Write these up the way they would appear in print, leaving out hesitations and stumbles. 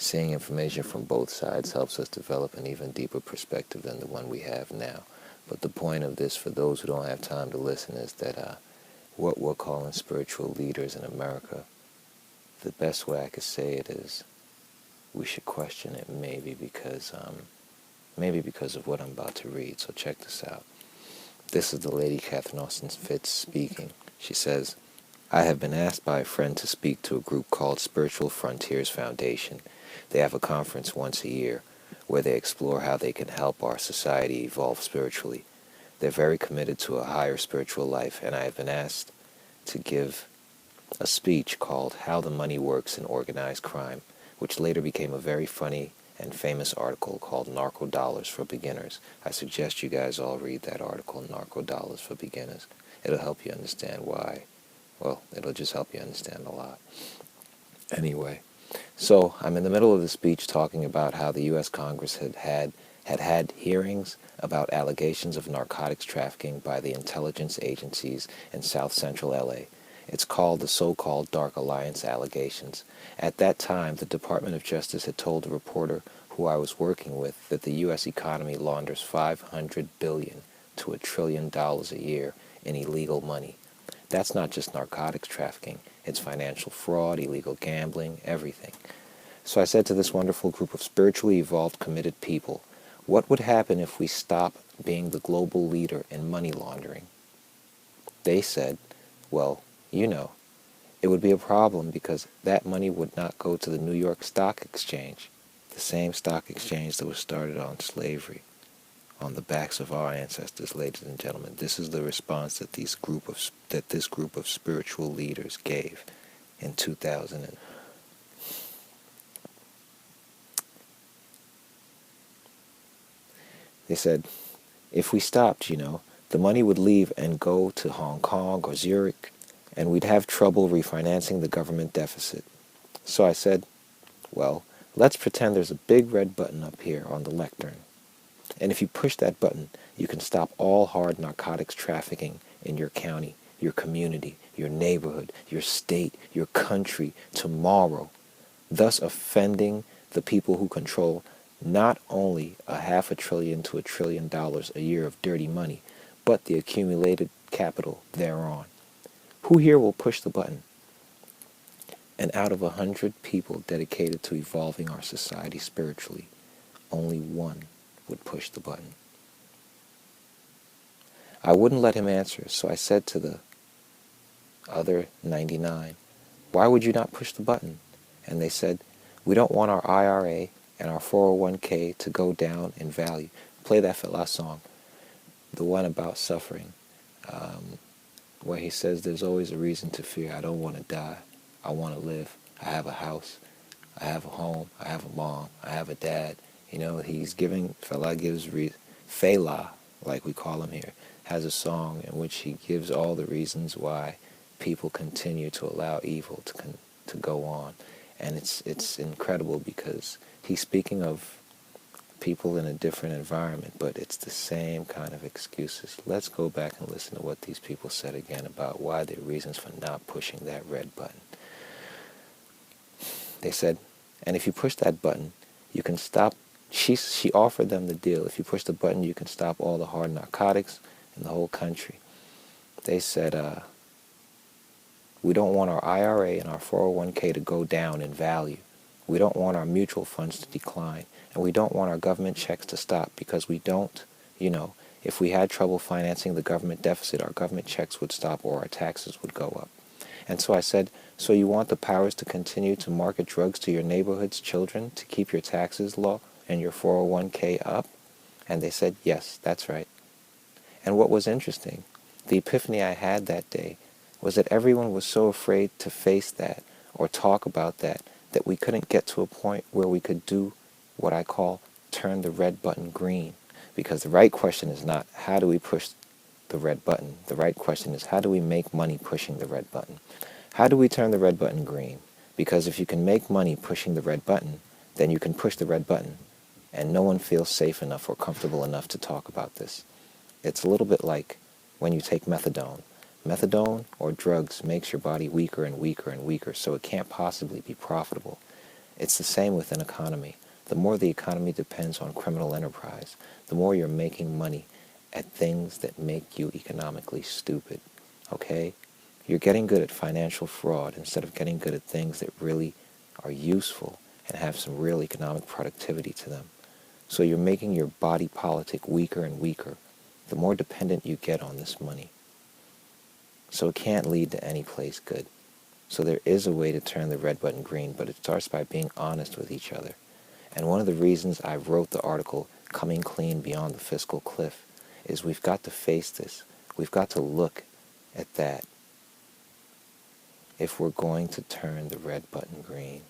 Seeing information from both sides helps us develop an even deeper perspective than the one we have now. But the point of this, for those who don't have time to listen, is that what we're calling spiritual leaders in America, the best way I could say it is we should question it, maybe because of what I'm about to read. So check this out. This is the lady Catherine Austin Fitz speaking. She says, I have been asked by a friend to speak to a group called Spiritual Frontiers Foundation. They have a conference once a year where they explore how they can help our society evolve spiritually. They're very committed to a higher spiritual life, and I have been asked to give a speech called How the Money Works in Organized Crime, which later became a very funny and famous article called Narco Dollars for Beginners. I suggest you guys all read that article, Narco Dollars for Beginners. It'll help you understand why. Well, it'll just help you understand a lot. Anyway, so I'm in the middle of the speech talking about how the U.S. Congress had hearings about allegations of narcotics trafficking by the intelligence agencies in South Central L.A. It's called the so-called Dark Alliance allegations. At that time, the Department of Justice had told a reporter who I was working with that the U.S. economy launders $500 billion to $1 trillion a year in illegal money. That's not just narcotics trafficking. It's financial fraud, illegal gambling, everything. So I said to this wonderful group of spiritually evolved, committed people, what would happen if we stop being the global leader in money laundering? They said, well, it would be a problem because that money would not go to the New York Stock Exchange, the same stock exchange that was started on slavery, on the backs of our ancestors, ladies and gentlemen. This is the response that this group of spiritual leaders gave in 2000. They said, if we stopped, the money would leave and go to Hong Kong or Zurich, and we'd have trouble refinancing the government deficit. So I said, well, let's pretend there's a big red button up here on the lectern. And if you push that button, you can stop all hard narcotics trafficking in your county, your community, your neighborhood, your state, your country tomorrow, thus offending the people who control not only $500 billion to $1 trillion a year of dirty money, but the accumulated capital thereon. Who here will push the button? And out of 100 people dedicated to evolving our society spiritually, only one would push the button. I wouldn't let him answer, so I said to the other 99, why would you not push the button? And they said, we don't want our IRA and our 401k to go down in value. Play that Phillip song, the one about suffering, where he says there's always a reason to fear. I don't want to die. I want to live. I have a house. I have a home. I have a mom. I have a dad. Phillip gives Phela, like we call him here, has a song in which he gives all the reasons why people continue to allow evil to go on. And it's incredible because he's speaking of people in a different environment, but it's the same kind of excuses. Let's go back and listen to what these people said again about why their reasons for not pushing that red button. They said, and if you push that button, you can stop. She offered them the deal. If you push the button, you can stop all the hard narcotics in the whole country. They said, we don't want our IRA and our 401k to go down in value. We don't want our mutual funds to decline. And we don't want our government checks to stop because we don't, if we had trouble financing the government deficit, our government checks would stop or our taxes would go up. And so I said, so you want the powers to continue to market drugs to your neighborhood's children to keep your taxes low and your 401k up? And they said, yes, that's right. And what was interesting, the epiphany I had that day was that everyone was so afraid to face that or talk about that we couldn't get to a point where we could do what I call turn the red button green. Because the right question is not how do we push the red button. The right question is how do we make money pushing the red button? How do we turn the red button green? Because if you can make money pushing the red button, then you can push the red button. And no one feels safe enough or comfortable enough to talk about this. It's a little bit like when you take methadone. Methadone or drugs makes your body weaker and weaker and weaker, so it can't possibly be profitable. It's the same with an economy. The more the economy depends on criminal enterprise, the more you're making money at things that make you economically stupid. Okay? You're getting good at financial fraud instead of getting good at things that really are useful and have some real economic productivity to them. So you're making your body politic weaker and weaker, the more dependent you get on this money. So it can't lead to any place good. So there is a way to turn the red button green, but it starts by being honest with each other. And one of the reasons I wrote the article, Coming Clean Beyond the Fiscal Cliff, is we've got to face this. We've got to look at that if we're going to turn the red button green.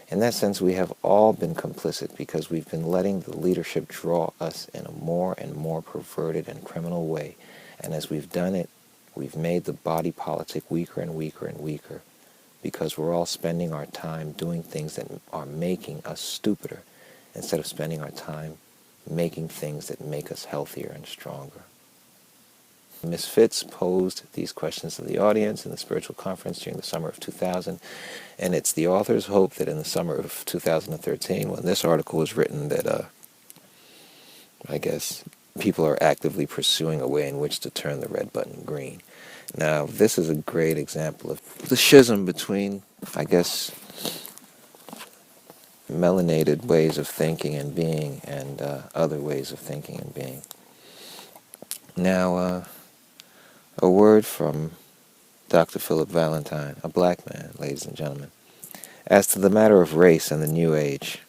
In that sense, we have all been complicit because we've been letting the leadership draw us in a more and more perverted and criminal way. And as we've done it, we've made the body politic weaker and weaker and weaker because we're all spending our time doing things that are making us stupider instead of spending our time making things that make us healthier and stronger. Ms. Fitz posed these questions to the audience in the spiritual conference during the summer of 2000, and it's the author's hope that in the summer of 2013, when this article was written, that I guess people are actively pursuing a way in which to turn the red button green. Now, this is a great example of the schism between, I guess, melanated ways of thinking and being and other ways of thinking and being. Now, a word from Dr. Phillip Valentine, a black man, ladies and gentlemen. As to the matter of race and the New Age,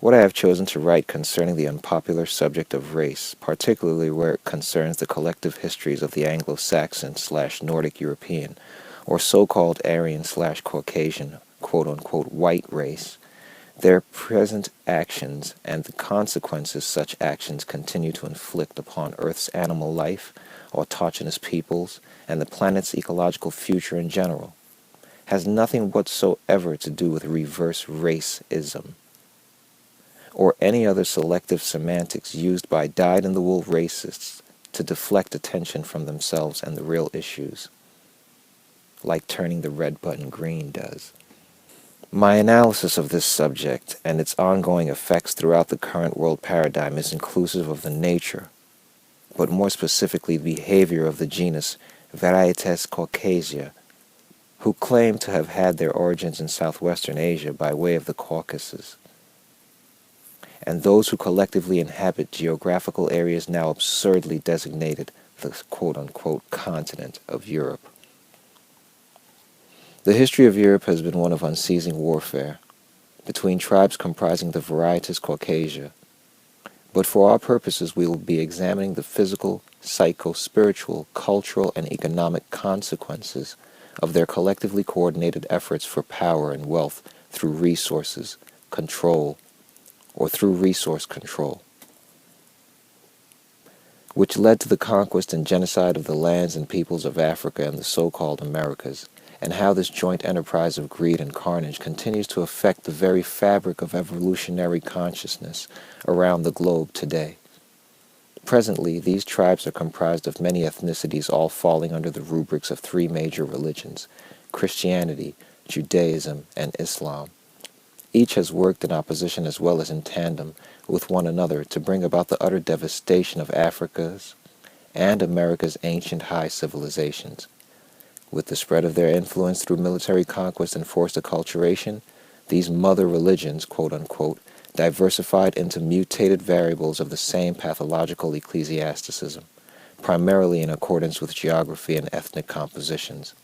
what I have chosen to write concerning the unpopular subject of race, particularly where it concerns the collective histories of the Anglo-Saxon/Nordic European, or so-called Aryan/Caucasian, quote-unquote, white race, their present actions and the consequences such actions continue to inflict upon Earth's animal life, autochthonous peoples, and the planet's ecological future in general, has nothing whatsoever to do with reverse racism or any other selective semantics used by dyed-in-the-wool racists to deflect attention from themselves and the real issues, like turning the red button green does. My analysis of this subject and its ongoing effects throughout the current world paradigm is inclusive of the nature, but more specifically the behavior of the genus Varietes caucasia, who claim to have had their origins in southwestern Asia by way of the Caucasus, and those who collectively inhabit geographical areas now absurdly designated the quote-unquote continent of Europe. The history of Europe has been one of unceasing warfare between tribes comprising the Varietes caucasia, but for our purposes we will be examining the physical, psycho-spiritual, cultural, and economic consequences of their collectively coordinated efforts for power and wealth through resources, control, or through resource control, which led to the conquest and genocide of the lands and peoples of Africa and the so-called Americas, and how this joint enterprise of greed and carnage continues to affect the very fabric of evolutionary consciousness around the globe today. Presently, these tribes are comprised of many ethnicities, all falling under the rubrics of three major religions: Christianity, Judaism, and Islam. Each has worked in opposition as well as in tandem with one another to bring about the utter devastation of Africa's and America's ancient high civilizations. With the spread of their influence through military conquest and forced acculturation, these mother religions, quote-unquote, diversified into mutated variables of the same pathological ecclesiasticism, primarily in accordance with geography and ethnic compositions.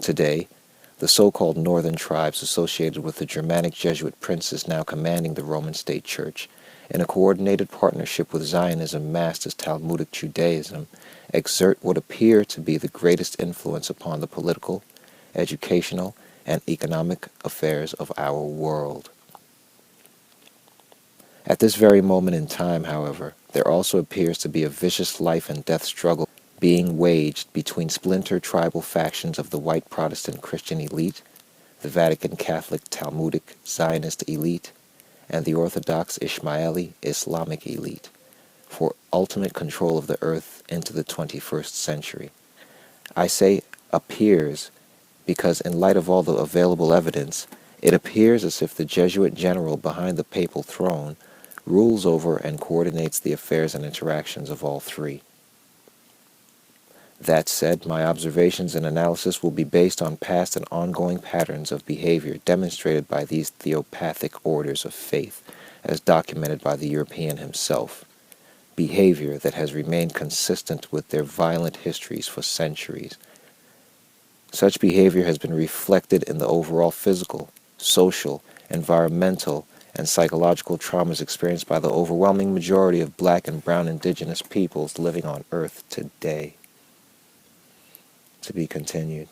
Today, the so-called northern tribes associated with the Germanic Jesuit princes now commanding the Roman state church, in a coordinated partnership with Zionism masked as Talmudic Judaism, exert what appear to be the greatest influence upon the political, educational, and economic affairs of our world. At this very moment in time, however, there also appears to be a vicious life and death struggle being waged between splinter tribal factions of the white Protestant Christian elite, the Vatican Catholic Talmudic Zionist elite, and the Orthodox Ismaili Islamic elite, for ultimate control of the earth into the 21st century. I say appears because in light of all the available evidence, It appears as if the Jesuit general behind the papal throne rules over and coordinates the affairs and interactions of all three. That said, my observations and analysis will be based on past and ongoing patterns of behavior demonstrated by these theopathic orders of faith, as documented by the European himself, behavior that has remained consistent with their violent histories for centuries. Such behavior has been reflected in the overall physical, social, environmental, and psychological traumas experienced by the overwhelming majority of black and brown indigenous peoples living on Earth today. To be continued.